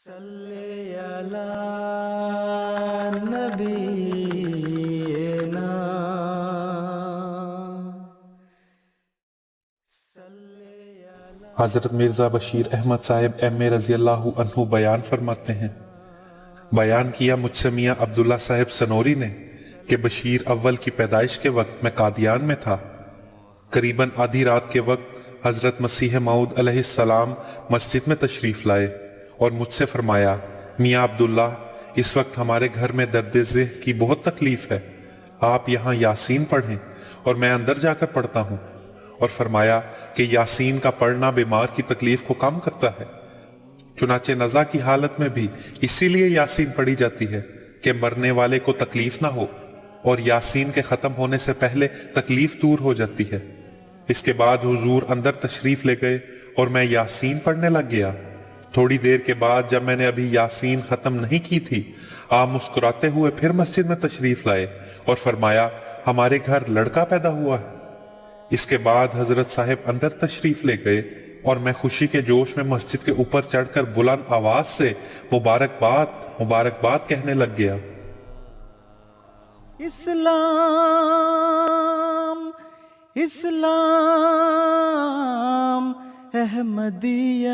صلی علی نبینا حضرت مرزا بشیر احمد صاحب ایم اے رضی اللہ عنہ بیان فرماتے ہیں، بیان کیا مجھ سے میاں عبداللہ صاحب سنوری نے کہ بشیر اول کی پیدائش کے وقت میں قادیان میں تھا۔ قریباً آدھی رات کے وقت حضرت مسیح موعود علیہ السلام مسجد میں تشریف لائے اور مجھ سے فرمایا، میاں عبداللہ، اس وقت ہمارے گھر میں درد ذہ کی بہت تکلیف ہے، آپ یہاں یاسین پڑھیں اور میں اندر جا کر پڑھتا ہوں، اور فرمایا کہ یاسین کا پڑھنا بیمار کی تکلیف کو کم کرتا ہے۔ چنانچہ نزع کی حالت میں بھی اسی لیے یاسین پڑھی جاتی ہے کہ مرنے والے کو تکلیف نہ ہو، اور یاسین کے ختم ہونے سے پہلے تکلیف دور ہو جاتی ہے۔ اس کے بعد حضور اندر تشریف لے گئے اور میں یاسین پڑھنے لگ گیا۔ تھوڑی دیر کے بعد جب میں نے ابھی یاسین ختم نہیں کی تھی، آپ مسکراتے ہوئے پھر مسجد میں تشریف لائے اور فرمایا، ہمارے گھر لڑکا پیدا ہوا ہے۔ اس کے بعد حضرت صاحب اندر تشریف لے گئے اور میں خوشی کے جوش میں مسجد کے اوپر چڑھ کر بلند آواز سے مبارکباد کہنے لگ گیا۔ اسلام اسلام احمدیت